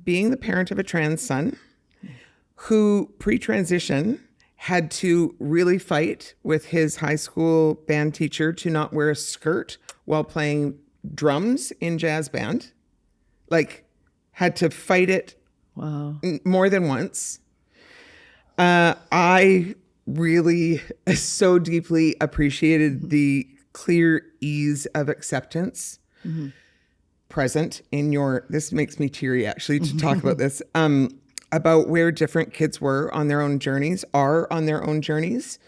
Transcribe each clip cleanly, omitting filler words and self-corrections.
being the parent of a trans son who pre-transition had to really fight with his high school band teacher to not wear a skirt while playing drums in jazz band. Like, had to fight it more than once. I really so deeply appreciated the clear ease of acceptance present in your, this makes me teary actually to talk about this, about where different kids were on their own journeys, are on their own journeys,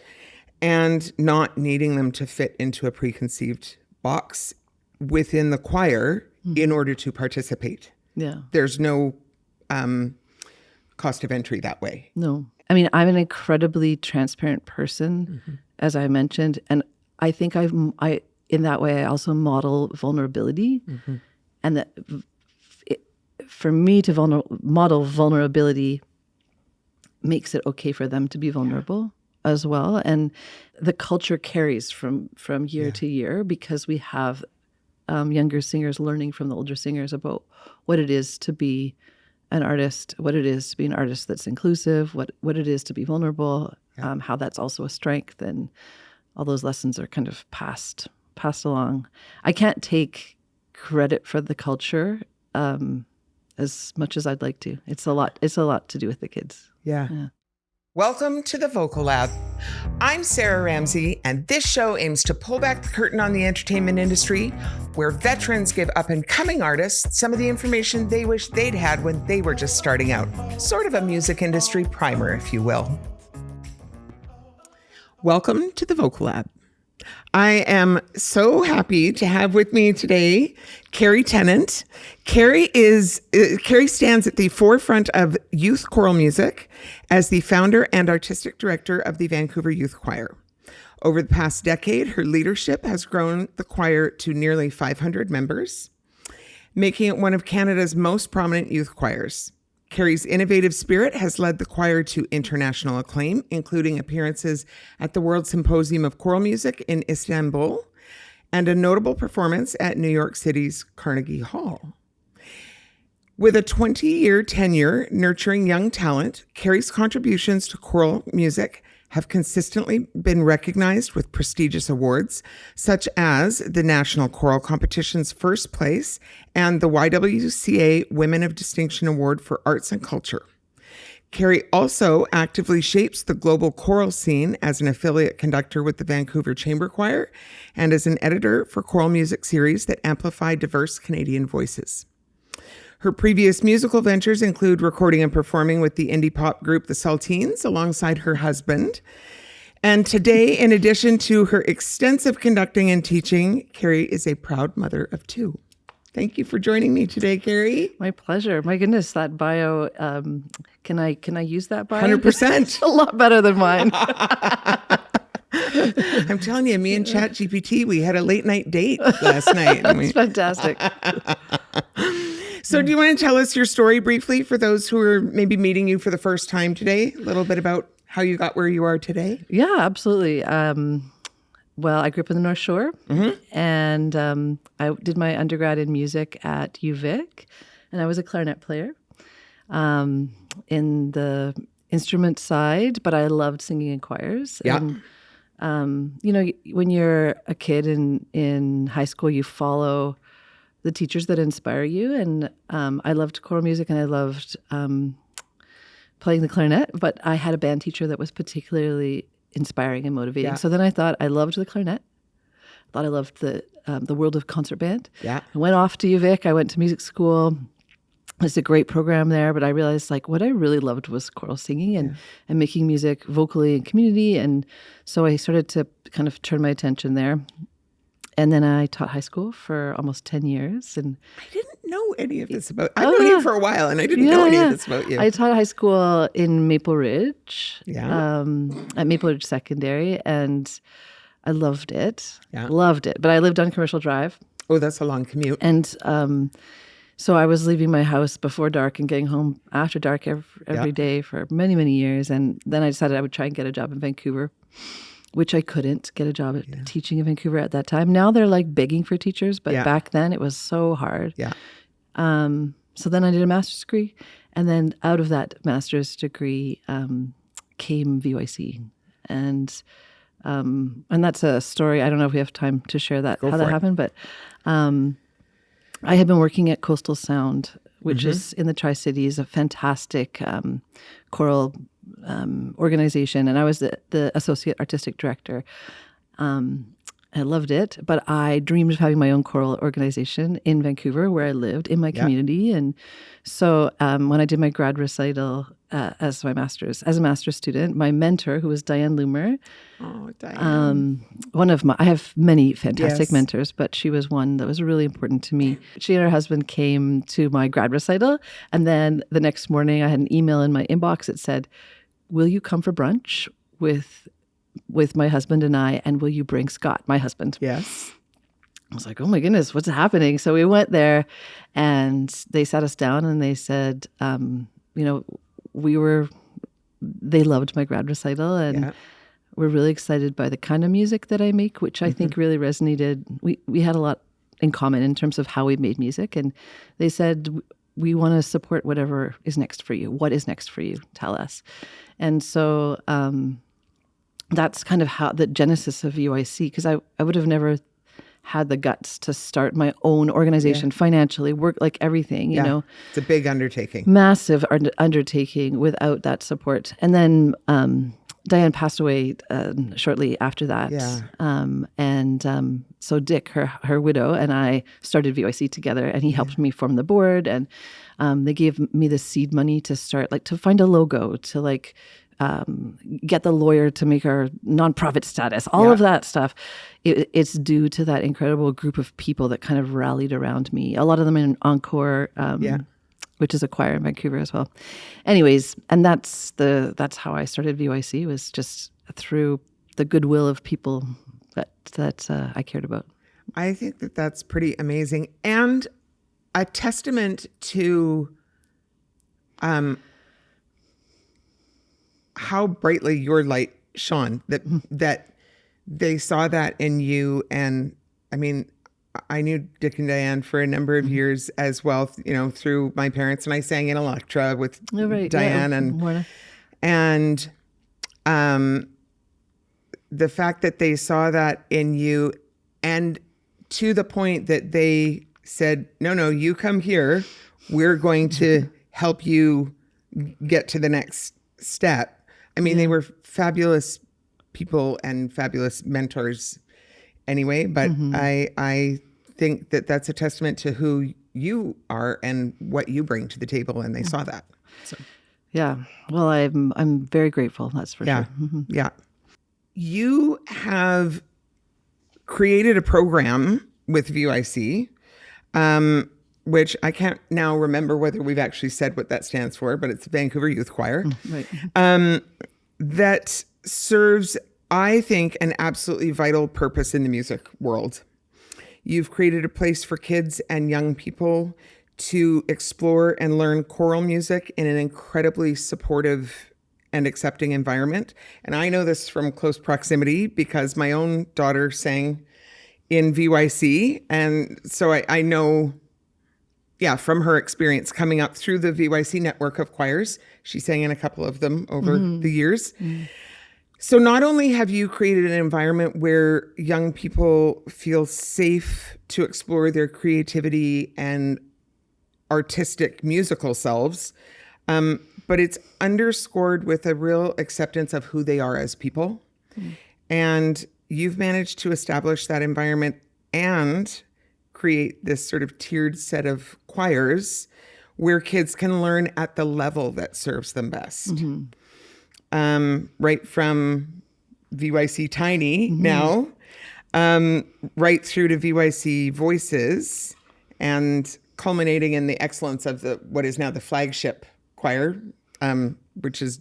and not needing them to fit into a preconceived box within the choir in order to participate. Yeah. There's no cost of entry that way. No. I mean, I'm an incredibly transparent person, as I mentioned, and I think I in that way I also model vulnerability, and that for me to model vulnerability makes it okay for them to be vulnerable as well, and the culture carries from year to year because we have younger singers learning from the older singers about what it is to be an artist, what it is to be an artist that's inclusive, what it is to be vulnerable, how that's also a strength, and all those lessons are kind of passed along. I can't take credit for the culture as much as I'd like to. It's a lot to do with the kids. Yeah. Welcome to the Vocal Lab. I'm Sarah Ramsey, and this show aims to pull back the curtain on the entertainment industry, where veterans give up-and-coming artists some of the information they wish they'd had when they were just starting out. Sort of a music industry primer, if you will. Welcome to the Vocal Lab. I am so happy to have with me today Carrie Tennant. Carrie stands at the forefront of youth choral music as the founder and artistic director of the Vancouver Youth Choir. Over the past decade, her leadership has grown the choir to nearly 500 members, making it one of Canada's most prominent youth choirs. Carrie's innovative spirit has led the choir to international acclaim, including appearances at the World Symposium of Choral Music in Istanbul and a notable performance at New York City's Carnegie Hall. With a 20-year tenure nurturing young talent, Carrie's contributions to choral music have consistently been recognized with prestigious awards, such as the National Choral Competition's first place and the YWCA Women of Distinction Award for Arts and Culture. Carrie also actively shapes the global choral scene as an affiliate conductor with the Vancouver Chamber Choir and as an editor for choral music series that amplify diverse Canadian voices. Her previous musical ventures include recording and performing with the indie pop group The Saltines alongside her husband. And today, in addition to her extensive conducting and teaching, Carrie is a proud mother of two. Thank you for joining me today, Carrie. My pleasure. My goodness, that bio, can I use that bio? 100%. It's a lot better than mine. I'm telling you, me and ChatGPT, we had a late night date last night. That's fantastic. So do you want to tell us your story briefly for those who are maybe meeting you for the first time today? A little bit about how you got where you are today? Yeah, absolutely. Well, I grew up in the North Shore, and I did my undergrad in music at UVic, and I was a clarinet player in the instrument side, but I loved singing in choirs. Yeah. And, when you're a kid in high school, you follow the teachers that inspire you. And I loved choral music and I loved playing the clarinet, but I had a band teacher that was particularly inspiring and motivating. Yeah. So then I thought I loved the clarinet. I thought I loved the world of concert band. Yeah. I went off to UVic. I went to music school. It's a great program there, but I realized what I really loved was choral singing and making music vocally in community. And so I started to kind of turn my attention there. And then I taught high school for almost 10 years. And I didn't know any of this about I've known you for a while, and I didn't know any of this about you. I taught high school in Maple Ridge, at Maple Ridge Secondary, and I loved it. Yeah. Loved it. But I lived on Commercial Drive. Oh, that's a long commute. And so I was leaving my house before dark and getting home after dark every day for many, many years. And then I decided I would try and get a job in Vancouver, which I couldn't get a job at teaching in Vancouver at that time. Now they're begging for teachers, but back then it was so hard. Yeah. So then I did a master's degree, and then out of that master's degree came VYC, and that's a story. I don't know if we have time to share that how that happened, but I had been working at Coastal Sound, which is in the Tri-Cities, a fantastic choral organization, and I was the associate artistic director. I loved it, but I dreamed of having my own choral organization in Vancouver, where I lived in my community. And so when I did my grad recital as a master's student, my mentor, who was Diane Loomer, I have many fantastic mentors, but she was one that was really important to me. She and her husband came to my grad recital, and then the next morning I had an email in my inbox that said, "Will you come for brunch with my husband and I, and will you bring Scott, my husband?" Yes. I was like, oh my goodness, what's happening? So we went there, and they sat us down, and they said, they loved my grad recital, and we're really excited by the kind of music that I make, which I think really resonated. We had a lot in common in terms of how we made music, and they said, we want to support whatever is next for you. What is next for you? Tell us. And so that's kind of how the genesis of UIC, because I would have never had the guts to start my own organization financially, work like everything, you know. It's a big undertaking. Massive undertaking without that support. And then Diane passed away shortly after that. So Dick, her widow, and I started VYC together, and he helped me form the board, and they gave me the seed money to start, to find a logo, to get the lawyer to make our nonprofit status, all of that stuff. It's due to that incredible group of people that kind of rallied around me. A lot of them in Encore, which is a choir in Vancouver as well. Anyways, and that's how I started VYC, was just through the goodwill of people that I cared about. I think that's pretty amazing, and a testament to how brightly your light shone, that they saw that in you. And I mean, I knew Dick and Diane for a number of years as well, through my parents, and I sang in Electra with Diane and the fact that they saw that in you, and to the point that they said, no, you come here, we're going to help you get to the next step. I mean, they were fabulous people and fabulous mentors anyway, but I think that that's a testament to who you are and what you bring to the table, and they saw that. So. Yeah. Well, I'm very grateful, that's for sure. Yeah. You have created a program with VYC, which I can't now remember whether we've actually said what that stands for, but it's Vancouver Youth Choir. Right. That serves, I think, an absolutely vital purpose in the music world. You've created a place for kids and young people to explore and learn choral music in an incredibly supportive and accepting environment. And I know this from close proximity because my own daughter sang in VYC. And so I know, from her experience coming up through the VYC network of choirs. She sang in a couple of them over the years. So not only have you created an environment where young people feel safe to explore their creativity and artistic musical selves, but it's underscored with a real acceptance of who they are as people. And you've managed to establish that environment and create this sort of tiered set of choirs where kids can learn at the level that serves them best. Right from VYC Tiny now, right through to VYC Voices, and culminating in the excellence of what is now the flagship choir, which is,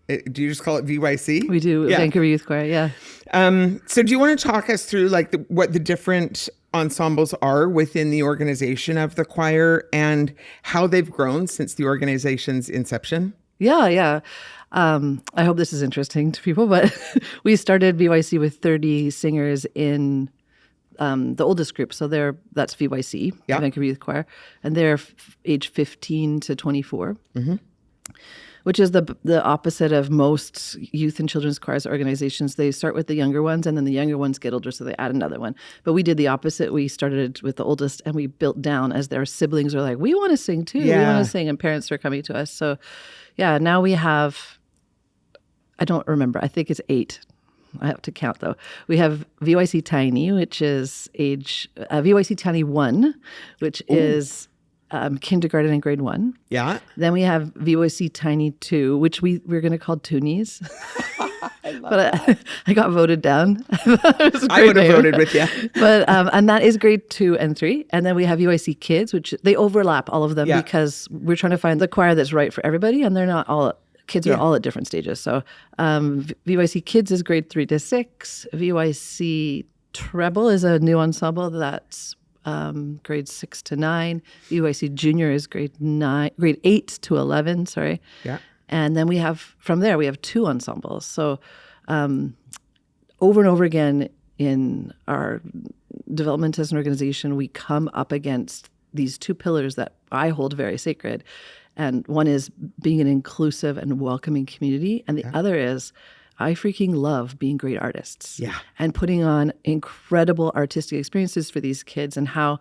do you just call it VYC? We do, Vancouver Youth Choir, So do you want to talk us through what the different ensembles are within the organization of the choir and how they've grown since the organization's inception? Yeah. I hope this is interesting to people, but we started VYC with 30 singers in the oldest group. So that's VYC, Yeah. Vancouver Youth Choir, and they're age 15 to 24. Which is the opposite of most youth and children's choirs organizations. They start with the younger ones, and then the younger ones get older, so they add another one. But we did the opposite. We started with the oldest, and we built down as their siblings were like, we want to sing too. Yeah. We want to sing, and parents were coming to us. So, yeah, now we have, I don't remember, I think it's 8. I have to count though. We have VYC Tiny, which is VYC Tiny 1, which is kindergarten and grade 1. Yeah. Then we have VYC Tiny 2, which we're going to call Toonies. But I got voted down. I would have voted with you. But and that is grade 2 and 3. And then we have VYC Kids, which they overlap all of them because we're trying to find the choir that's right for everybody, and they're not all. Kids are all at different stages. So VYC Kids is grade 3 to 6. VYC Treble is a new ensemble that's grade 6 to 9. VYC Junior is grade 8 to 11. Sorry. Yeah. And then from there we have 2 ensembles. So over and over again in our development as an organization, we come up against these 2 pillars that I hold very sacred. And one is being an inclusive and welcoming community. And the other is I freaking love being great artists. Yeah. And putting on incredible artistic experiences for these kids, and how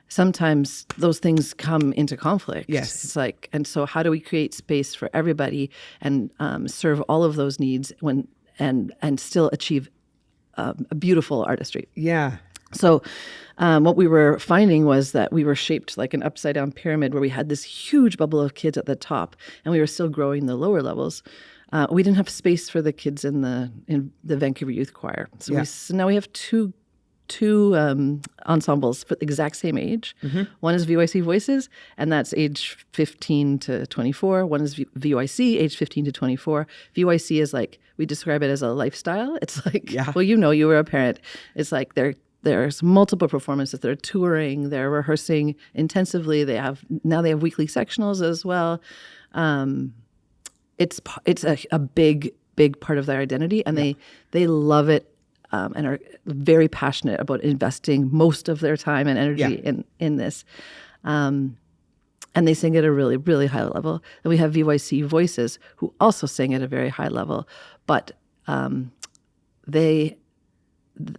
sometimes those things come into conflict. Yes. It's like, and so how do we create space for everybody and serve all of those needs and still achieve a beautiful artistry? Yeah. So what we were finding was that we were shaped like an upside down pyramid where we had this huge bubble of kids at the top, and we were still growing the lower levels. We didn't have space for the kids in the Vancouver Youth Choir. So, so now we have two ensembles for the exact same age. One is VYC Voices, and that's age 15 to 24. One is VYC, age 15 to 24. VYC is like, we describe it as a lifestyle. It's like, well, you were a parent. It's like there's multiple performances. They're touring. They're rehearsing intensively. They have weekly sectionals as well. It's a big part of their identity, and they love it and are very passionate about investing most of their time and energy in this. And they sing at a really, really high level. And we have VYC Voices, who also sing at a very high level, but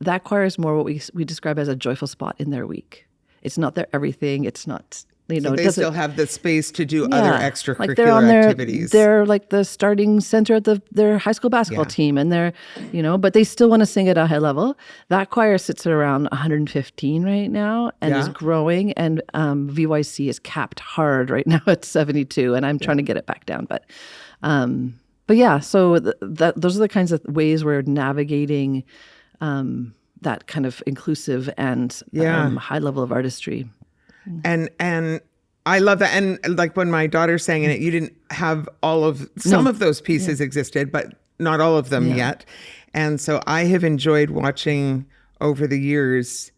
that choir is more what we describe as a joyful spot in their week. It's not their everything. It's not, so they still have the space to do other extracurricular like they're on activities. They're like the starting center at their high school basketball team, and they're, but they still want to sing at a high level. That choir sits at around 115 right now and is growing, and VYC is capped hard right now at 72, and I'm trying to get it back down. But yeah, so those are the kinds of ways we're navigating that kind of inclusive and high level of artistry. And I love that. And like when my daughter sang in it, you didn't have some of those pieces existed, but not all of them yet. And so I have enjoyed watching over the years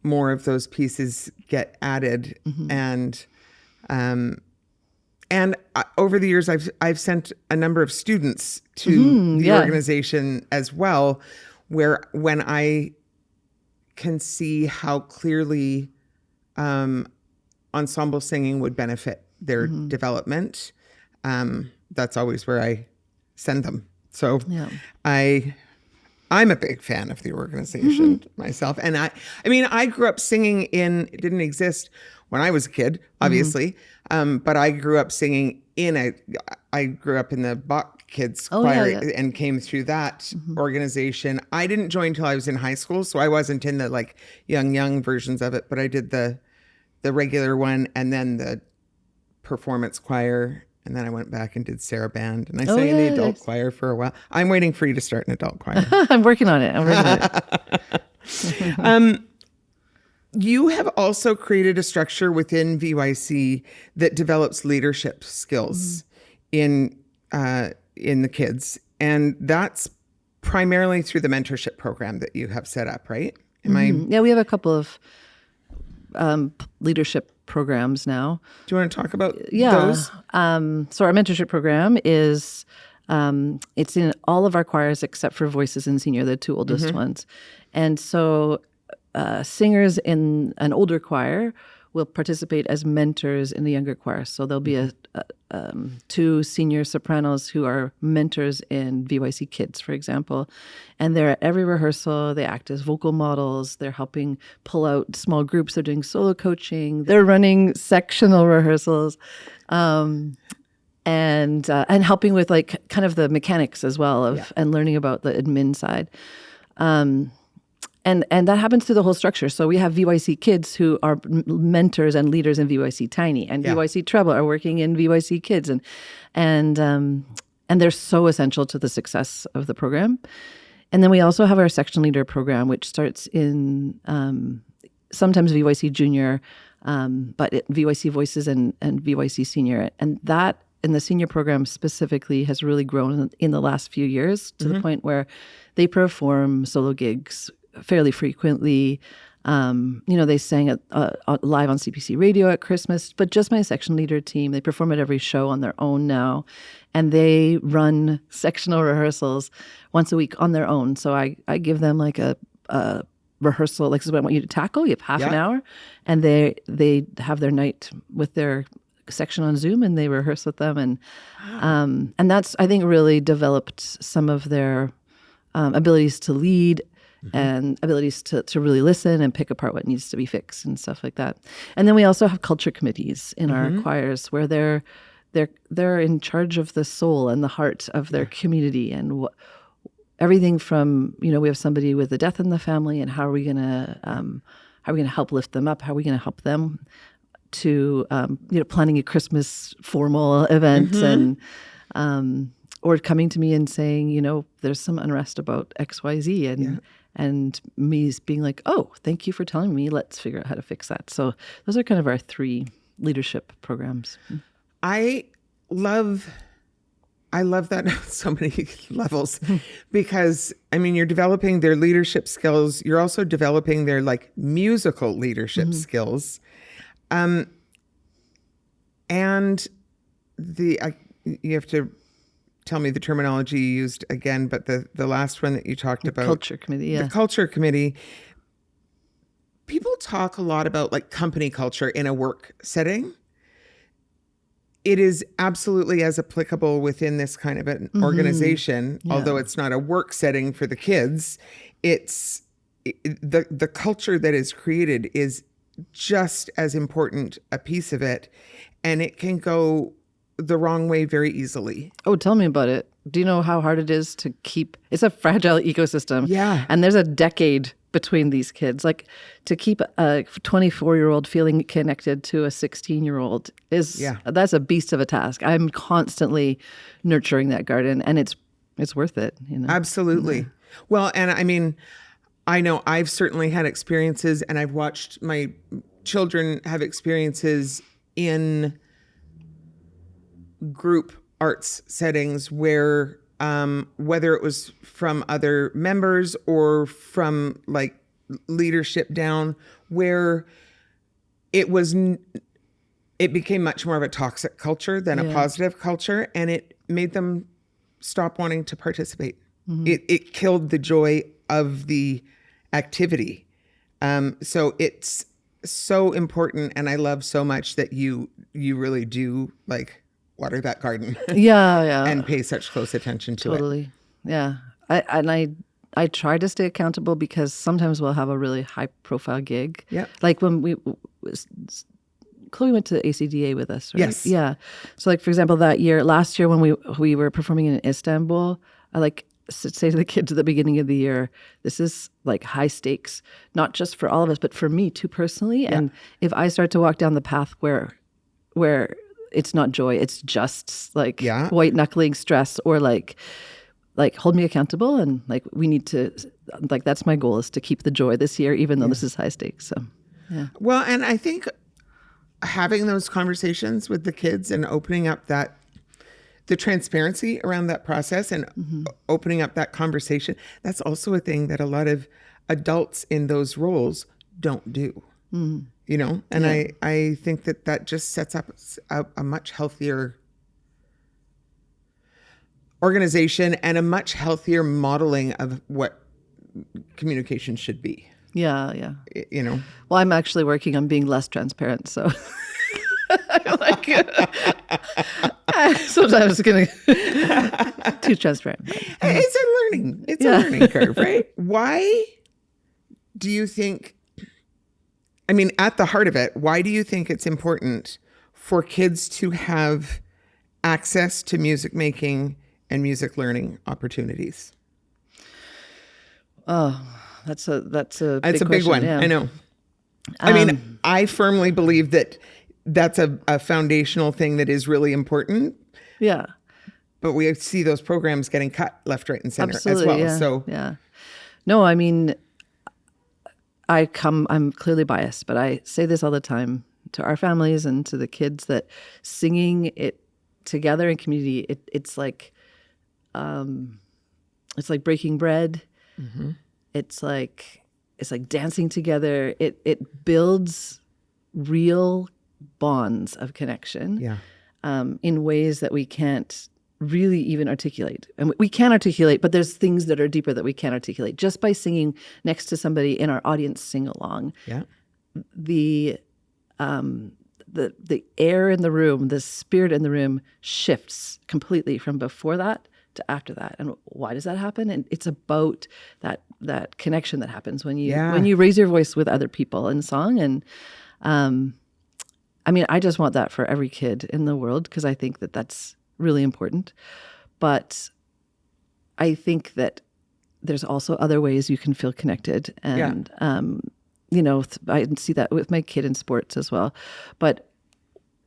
more of those pieces get added. And over the years, I've sent a number of students to the organization as well, where when I can see how clearly ensemble singing would benefit their development, that's always where I send them. So I'm a big fan of the organization myself. And I grew up singing it didn't exist when I was a kid, obviously. But I grew up singing I grew up in the Bach Kids Choir and came through that organization. I didn't join until I was in high school, so I wasn't in the like young versions of it, but I did the regular one and then the performance choir. And then I went back and did Sarah Band, and I sang in the adult choir for a while. I'm waiting for you to start an adult choir. I'm working on it. You have also created a structure within VYC that develops leadership skills in the kids, and that's primarily through the mentorship program that you have set up, right? Yeah, we have a couple of leadership programs now. Do you want to talk about those? So our mentorship program is it's in all of our choirs except for Voices and Senior, the 2 oldest ones. And so singers in an older choir will participate as mentors in the younger choir. So there'll be two senior sopranos who are mentors in VYC Kids, for example. And they're at every rehearsal. They act as vocal models. They're helping pull out small groups. They're doing solo coaching. They're running sectional rehearsals. And helping with like kind of the mechanics as well of and learning about the admin side. And that happens through the whole structure. So we have VYC Kids who are mentors and leaders in VYC Tiny, and VYC Treble are working in VYC Kids, and they're so essential to the success of the program. And then we also have our section leader program, which starts in sometimes VYC Junior, but VYC Voices and VYC Senior, and that in the senior program specifically has really grown in the last few years to the point where they perform solo gigs fairly frequently. They sang live on CPC radio at Christmas, but just my section leader team, they perform at every show on their own now, and they run sectional rehearsals once a week on their own. So I give them like a rehearsal, like this is what I want you to tackle. You have half an hour, and they have their night with their section on Zoom, and they rehearse with them, and that's, I think, really developed some of their abilities to lead and abilities to really listen and pick apart what needs to be fixed and stuff like that. And then we also have culture committees in our choirs where they're in charge of the soul and the heart of their community and everything from, we have somebody with a death in the family, and how are we going to help lift them up? How are we going to help them? To planning a Christmas formal event and or coming to me and saying, there's some unrest about XYZ, and me being like, oh, thank you for telling me, let's figure out how to fix that. So those are kind of our three leadership programs. I love that on so many levels because, you're developing their leadership skills. You're also developing their like musical leadership skills. And you have to tell me the terminology you used again, but the last one that you talked about. Culture committee, The culture committee. People talk a lot about like company culture in a work setting. It is absolutely as applicable within this kind of an organization, although it's not a work setting for the kids. It's the culture that is created is just as important a piece of it, and it can go the wrong way very easily. Oh, tell me about it. Do you know how hard it is to keep? It's a fragile ecosystem. Yeah. And there's a decade between these kids. Like, to keep a 24-year-old feeling connected to a 16-year-old that's a beast of a task. I'm constantly nurturing that garden, and it's worth it. Absolutely. Yeah. Well, and I know I've certainly had experiences, and I've watched my children have experiences in group arts settings where whether it was from other members or from like leadership down, where it became much more of a toxic culture than a positive culture, and it made them stop wanting to participate. It killed the joy of the activity. So it's so important, and I love so much that you really do like water that garden. And pay such close attention to it. Totally. Yeah. I try to stay accountable because sometimes we'll have a really high profile gig. Yeah. Like when Chloe went to ACDA with us, right? Yes. Yeah. So like, for example, last year when we were performing in Istanbul, I like say to the kids at the beginning of the year, this is like high stakes, not just for all of us, but for me too personally. Yeah. And if I start to walk down the path where it's not joy, it's just like white knuckling stress, or like hold me accountable, and like we need to, like, that's my goal, is to keep the joy this year, even though this is high stakes. So well, and I think having those conversations with the kids and opening up the transparency around that process and opening up that conversation, that's also a thing that a lot of adults in those roles don't do. And I think that just sets up a much healthier organization and a much healthier modeling of what communication should be. Yeah. you know. Well, I'm actually working on being less transparent, so I'm like sometimes getting too transparent. It's a learning. It's a learning curve, right? Why do you think, I mean, at the heart of it, why do you think it's important for kids to have access to music making and music learning opportunities? Oh, that's a It's a big question, one. yeah. I know. I mean, I firmly believe that that's a foundational thing that is really important. Yeah. But we see those programs getting cut left, right, and center Absolutely, as well. yeah. So yeah. No, I mean, I'm clearly biased, but I say this all the time to our families and to the kids that singing it together in community, it's like breaking bread. Mm-hmm. It's like dancing together. It builds real bonds of connection. Yeah. In ways that we can't really even articulate. And we can articulate, but there's things that are deeper that we can't articulate. Just by singing next to somebody in our audience sing along, Yeah. the air in the room, the spirit in the room shifts completely from before that to after that. And why does that happen? And it's about that connection that happens when you raise your voice with other people in song. And I mean, I just want that for every kid in the world because I think that that's really important. But I think that there's also other ways you can feel connected. And, I see that with my kid in sports as well. But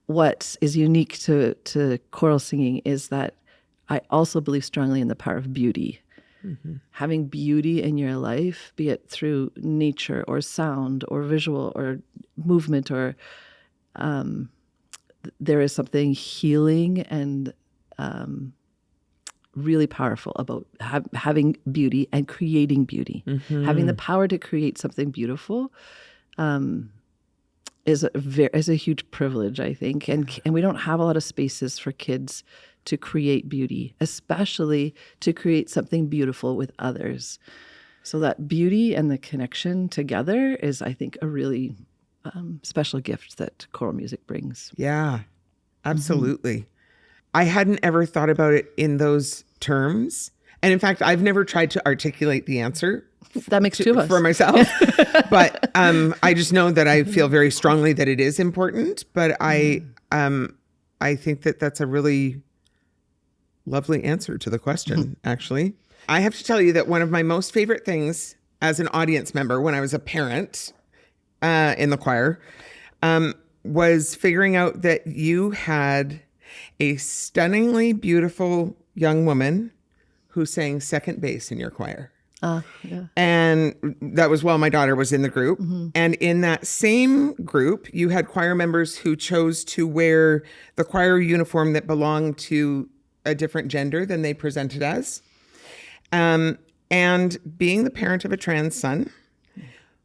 what is unique to choral singing is that I also believe strongly in the power of beauty. Mm-hmm. Having beauty in your life, be it through nature or sound or visual or movement or there is something healing and really powerful about having beauty and creating beauty. Mm-hmm. Having the power to create something beautiful is a huge privilege, I think. And we don't have a lot of spaces for kids to create beauty, especially to create something beautiful with others. So that beauty and the connection together is, I think, a really special gift that choral music brings. Yeah, absolutely. Mm-hmm. I hadn't ever thought about it in those terms. And in fact, I've never tried to articulate the answer. That makes two of us. For myself. But I just know that I feel very strongly that it is important. But I think that that's a really lovely answer to the question, actually. I have to tell you that one of my most favorite things as an audience member when I was a parent in the choir was figuring out that you had a stunningly beautiful young woman who sang second bass in your choir. Yeah. And that was while my daughter was in the group. Mm-hmm. And in that same group, you had choir members who chose to wear the choir uniform that belonged to a different gender than they presented as. And being the parent of a trans son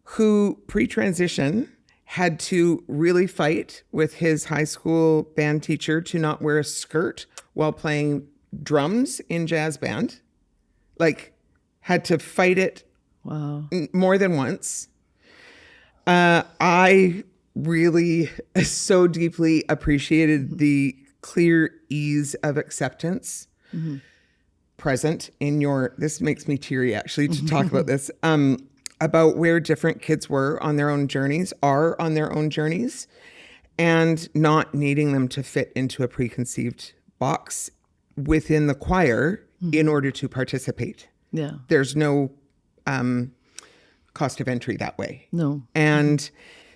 who pre-transition had to really fight with his high school band teacher to not wear a skirt while playing drums in jazz band, like had to fight it more than once. I really so deeply appreciated the clear ease of acceptance present in your, this makes me teary actually to talk about this, about where different kids were on their own journeys, are on their own journeys, and not needing them to fit into a preconceived box within the choir in order to participate. Yeah. There's no cost of entry that way. No. And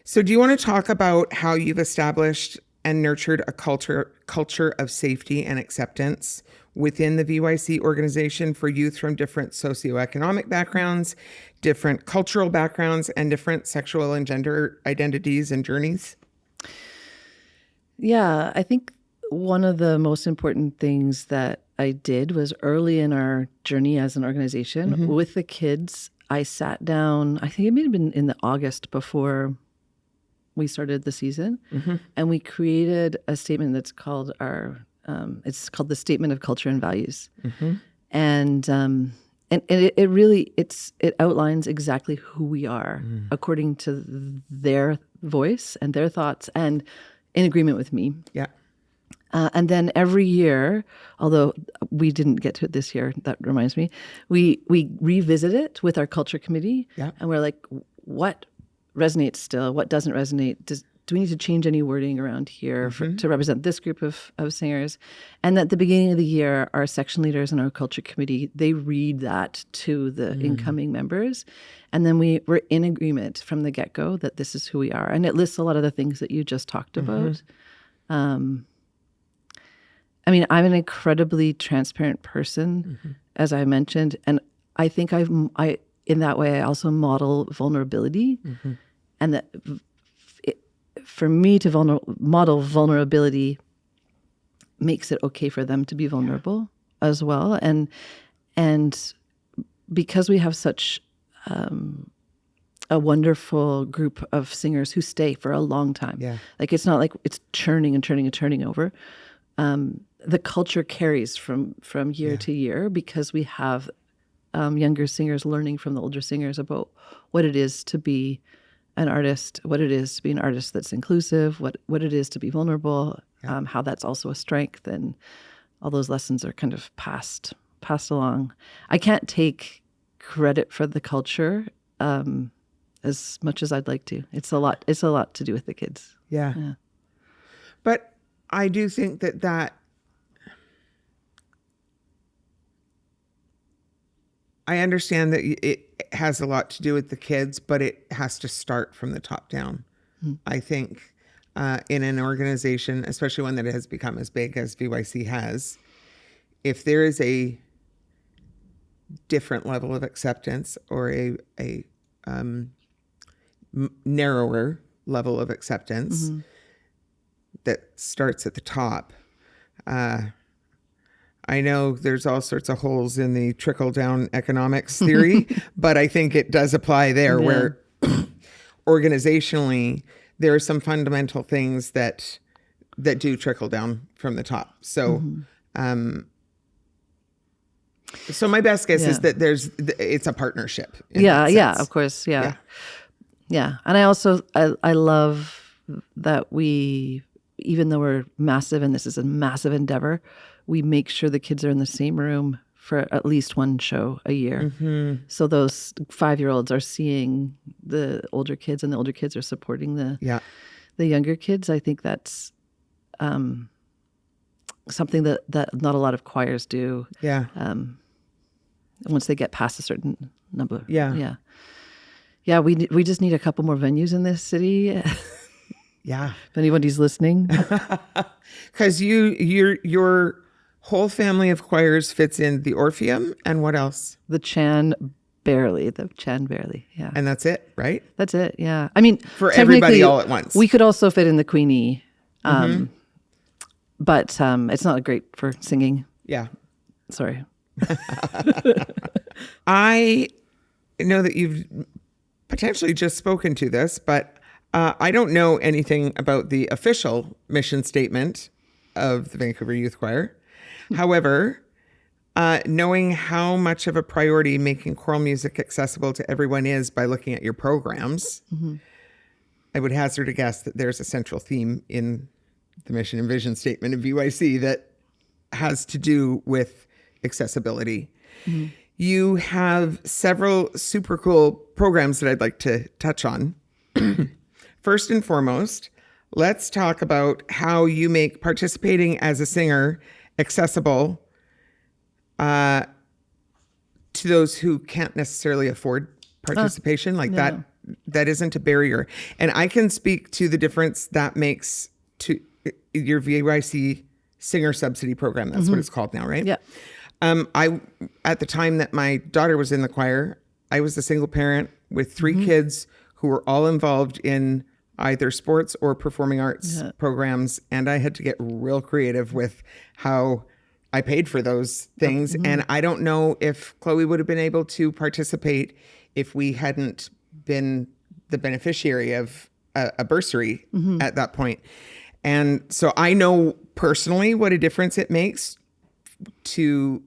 so do you want to talk about how you've established and nurtured a culture of safety and acceptance within the VYC organization for youth from different socioeconomic backgrounds, different cultural backgrounds, and different sexual and gender identities and journeys? Yeah, I think one of the most important things that I did was early in our journey as an organization with the kids, I sat down, I think it may have been in the August before we started the season, and we created a statement that's called it's called the Statement of Culture and Values. And and it really it outlines exactly who we are according to their voice and their thoughts and in agreement with me. Yeah. And then every year, although we didn't get to it this year, that reminds me, we revisit it with our culture committee. Yeah. And we're like, what resonates still? What doesn't resonate? Do we need to change any wording around here to represent this group of singers? And at the beginning of the year, our section leaders and our culture committee, they read that to the incoming members. And then we're in agreement from the get-go that this is who we are. And it lists a lot of the things that you just talked about. I mean, I'm an incredibly transparent person, as I mentioned, and I think I in that way I also model vulnerability, and that for me to model vulnerability makes it okay for them to be vulnerable as well, and because we have such a wonderful group of singers who stay for a long time, like it's not like it's churning and turning and turning over. The culture carries from year to year because we have younger singers learning from the older singers about what it is to be an artist, what it is to be an artist that's inclusive, what it is to be vulnerable, how that's also a strength, and all those lessons are kind of passed along. I can't take credit for the culture as much as I'd like to. It's a lot to do with the kids. Yeah. But I do think that I understand that it has a lot to do with the kids, but it has to start from the top down. I think in an organization, especially one that has become as big as VYC has, if there is a different level of acceptance or a narrower level of acceptance that starts at the top, I know there's all sorts of holes in the trickle-down economics theory, but I think it does apply there where organizationally there are some fundamental things that do trickle down from the top. So so my best guess is that it's a partnership. Of course. Yeah. And I also, I love that we, even though we're massive and this is a massive endeavor, we make sure the kids are in the same room for at least one show a year. So those 5-year-olds are seeing the older kids and the older kids are supporting the younger kids. I think that's something that not a lot of choirs do. Once they get past a certain number. We just need a couple more venues in this city. If anybody's listening. Because your whole family of choirs fits in the Orpheum and what else? The Chan barely. Yeah. And that's it, right? That's it. Yeah. I mean, for everybody all at once. We could also fit in the Queenie, but it's not great for singing. Yeah. Sorry. I know that you've potentially just spoken to this, but I don't know anything about the official mission statement of the Vancouver Youth Choir. However, knowing how much of a priority making choral music accessible to everyone is by looking at your programs, I would hazard a guess that there's a central theme in the mission and vision statement of VYC that has to do with accessibility. You have several super cool programs that I'd like to touch on. First and foremost, let's talk about how you make participating as a singer accessible to those who can't necessarily afford participation. That isn't a barrier. And I can speak to the difference that makes to your VYC singer subsidy program. That's what it's called now, right? Yeah. I, at the time that my daughter was in the choir, I was a single parent with 3 kids who were all involved in either sports or performing arts programs. And I had to get real creative with how I paid for those things. And I don't know if Chloe would have been able to participate if we hadn't been the beneficiary of a bursary at that point. And so I know personally what a difference it makes to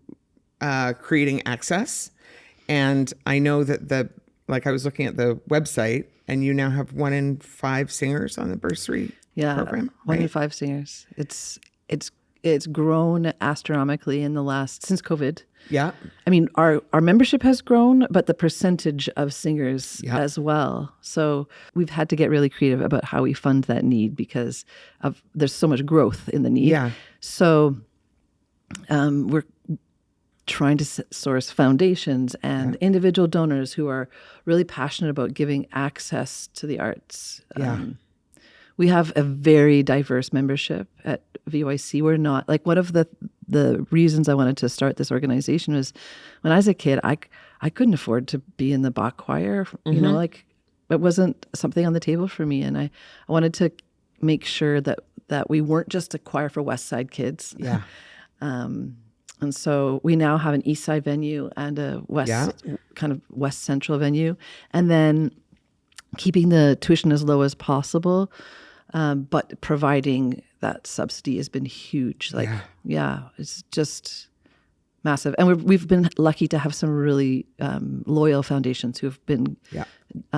creating access. And I know that I was looking at the website, and you now have 1 in 5 singers on the bursary program. 1 in 5 singers. It's grown astronomically since COVID. Yeah. I mean, our membership has grown, but the percentage of singers as well. So we've had to get really creative about how we fund that need because there's so much growth in the need. Yeah. So we're trying to source foundations and individual donors who are really passionate about giving access to the arts. Yeah. We have a very diverse membership at VYC. We're not one of the reasons I wanted to start this organization was when I was a kid, I couldn't afford to be in the Bach choir. You know, it wasn't something on the table for me, and I wanted to make sure that we weren't just a choir for West Side kids. Yeah. And so we now have an East Side venue and a kind of West Central venue, and then keeping the tuition as low as possible. But providing that subsidy has been huge. It's just massive. And we've been lucky to have some really loyal foundations who have been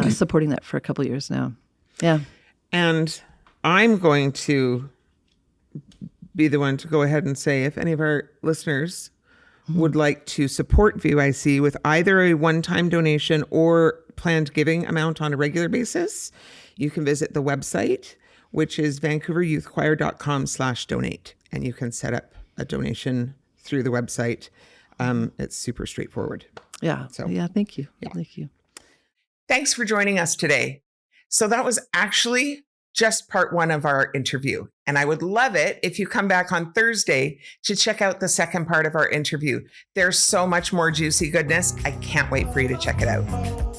supporting that for a couple of years now. Yeah. And I'm going to be the one to go ahead and say, if any of our listeners would like to support VYC with either a one-time donation or planned giving amount on a regular basis, you can visit the website, which is vancouveryouthchoir.com/donate. And you can set up a donation through the website. It's super straightforward. Yeah. So, thank you. Yeah. Thank you. Thanks for joining us today. So that was actually just part 1 of our interview. And I would love it if you come back on Thursday to check out the second part of our interview. There's so much more juicy goodness. I can't wait for you to check it out.